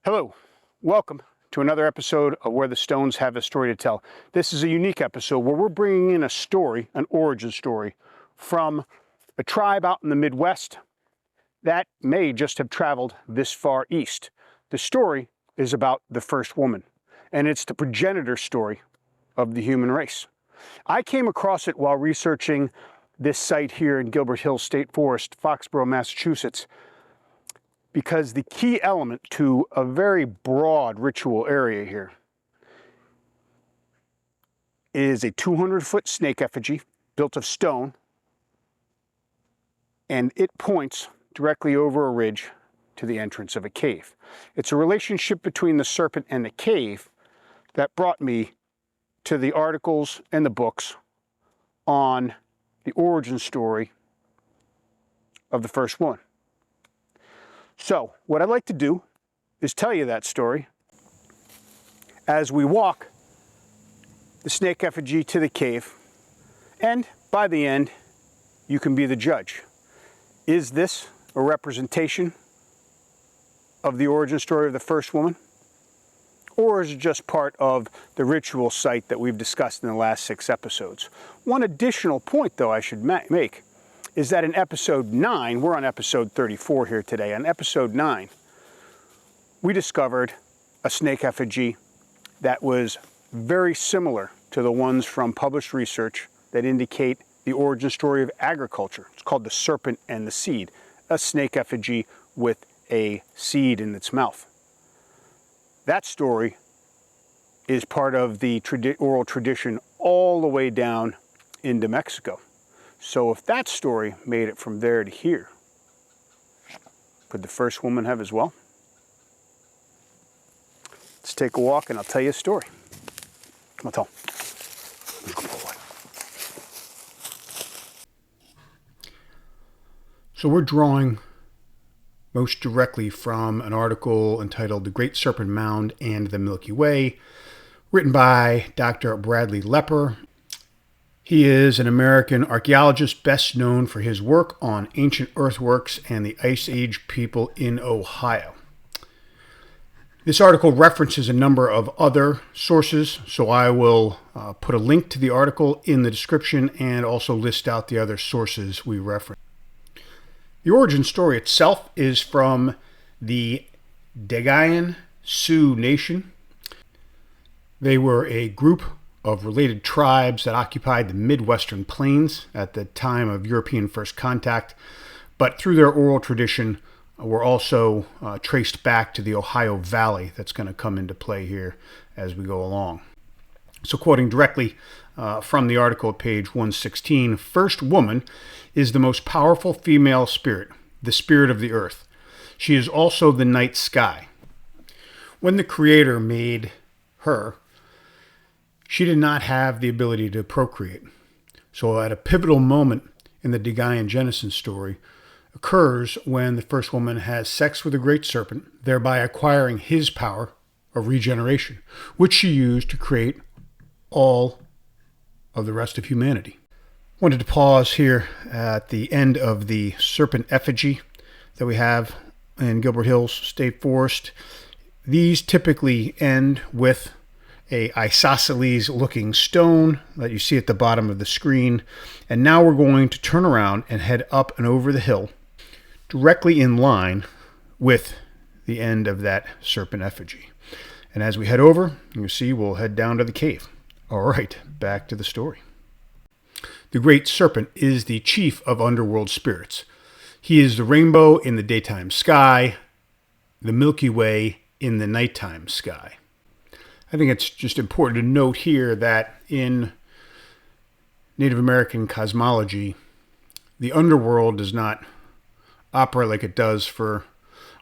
Hello, welcome to another episode of Where the Stones Have a Story to Tell. This is a unique episode where we're bringing in a story, an origin story, from a tribe out in the Midwest that may just have traveled this far east. The story is about the first woman, and it's the progenitor story of the human race. I came across it while researching this site here in Gilbert Hills State Forest, Foxboro, Massachusetts, because the key element to a very broad ritual area here is a 200-foot snake effigy built of stone, and it points directly over a ridge to the entrance of a cave. It's a relationship between the serpent and the cave that brought me to the articles and the books on the origin story of the first one. So, what I'd like to do is tell you that story as we walk the snake effigy to the cave, and by the end, you can be the judge. Is this a representation of the origin story of the first woman? Or is it just part of the ritual site that we've discussed in the last 6 episodes? One additional point, though, I should make is that in episode 9, we're on episode 34 here today, on episode 9, we discovered a snake effigy that was very similar to the ones from published research that indicate the origin story of agriculture. It's called the Serpent and the Seed, a snake effigy with a seed in its mouth. That story is part of the oral tradition all the way down into Mexico. So if that story made it from there to here, could the first woman have as well? Let's take a walk and I'll tell you a story. Come on, tell. So we're drawing most directly from an article entitled The Great Serpent Mound and the Milky Way, written by Dr. Bradley Lepper. He is an American archaeologist best known for his work on ancient earthworks and the Ice Age people in Ohio. This article references a number of other sources, so I will put a link to the article in the description and also list out the other sources we reference. The origin story itself is from the Dhegiha Siouan Nation. They were a group of related tribes that occupied the Midwestern plains at the time of European first contact, but through their oral tradition were also traced back to the Ohio Valley. That's going to come into play here as we go along. So quoting directly from the article at page 116, first woman is the most powerful female spirit, the spirit of the earth. She is also the night sky. When the Creator made her, she did not have the ability to procreate. So at a pivotal moment in the Dhegiha Genesis story occurs when the first woman has sex with the great serpent, thereby acquiring his power of regeneration, which she used to create all of the rest of humanity. Wanted to pause here at the end of the serpent effigy that we have in Gilbert Hills State Forest. These typically end with a isosceles looking stone that you see at the bottom of the screen. And now we're going to turn around and head up and over the hill directly in line with the end of that serpent effigy. And as we head over, you see we'll head down to the cave. All right, back to the story. The great serpent is the chief of underworld spirits. He is the rainbow in the daytime sky, the Milky Way in the nighttime sky. I think it's just important to note here that in Native American cosmology, the underworld does not operate like it does for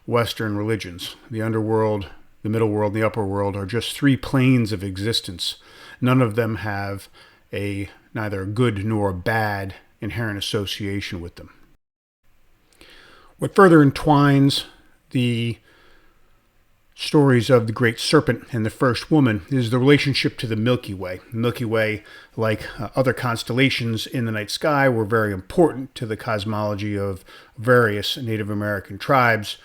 Western religions. The underworld, the middle world, and the upper world are just 3 planes of existence. None of them have neither a good nor a bad inherent association with them. What further entwines the stories of the great serpent and the first woman is the relationship to the Milky Way. The Milky Way, like other constellations in the night sky, were very important to the cosmology of various Native American tribes.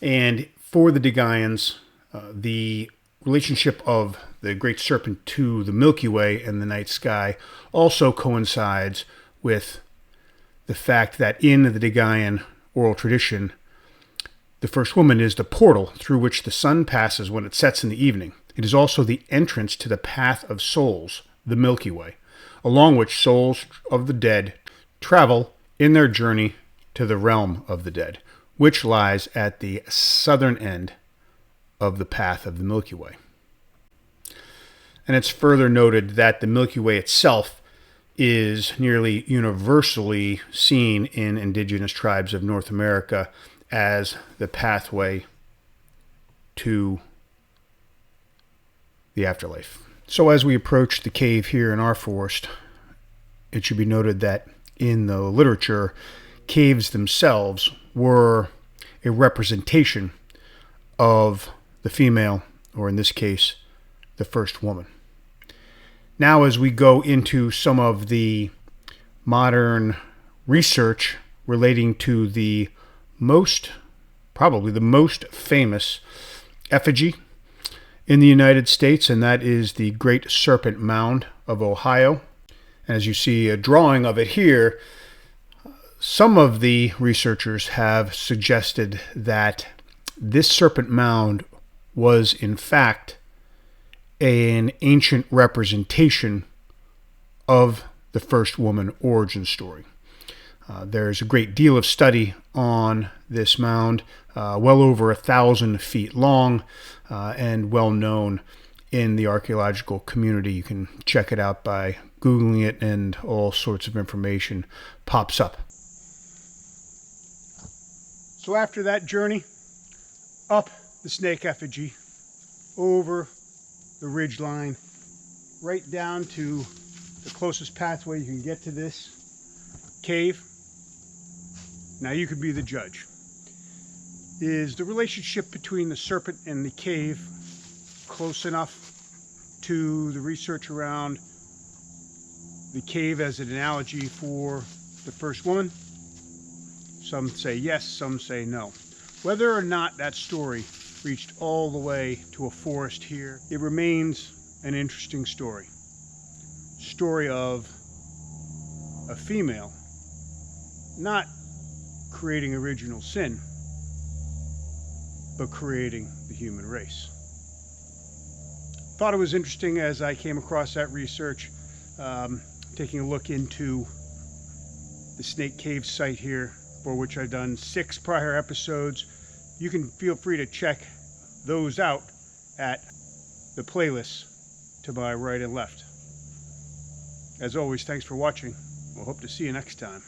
And for the Dhegihans, The relationship of the Great Serpent to the Milky Way and the night sky also coincides with the fact that in the Dhegihan oral tradition, the first woman is the portal through which the sun passes when it sets in the evening. It is also the entrance to the path of souls, the Milky Way, along which souls of the dead travel in their journey to the realm of the dead, which lies at the southern end of the path of the Milky Way. And it's further noted that the Milky Way itself is nearly universally seen in indigenous tribes of North America as the pathway to the afterlife. So as we approach the cave here in our forest, it should be noted that in the literature, caves themselves were a representation of the female, or in this case, the first woman. Now, as we go into some of the modern research relating to probably the most famous effigy in the United States, and that is the Great Serpent Mound of Ohio. As you see a drawing of it here, some of the researchers have suggested that this serpent mound was in fact an ancient representation of the first woman origin story. There's a great deal of study on this mound, well over 1,000 feet long, and well known in the archaeological community. You can check it out by Googling it, and all sorts of information pops up. So after that journey up the snake effigy, over the ridge line, right down to the closest pathway you can get to this cave. Now you could be the judge. Is the relationship between the serpent and the cave close enough to the research around the cave as an analogy for the first woman? Some say yes, some say no. Whether or not that story reached all the way to a forest here, it remains an interesting story. Story of a female not creating original sin, but creating the human race. Thought it was interesting as I came across that research, taking a look into the Snake Cave site here, for which I've done 6 prior episodes. You can feel free to check those out at the playlist to my right and left. As always, thanks for watching. We'll hope to see you next time.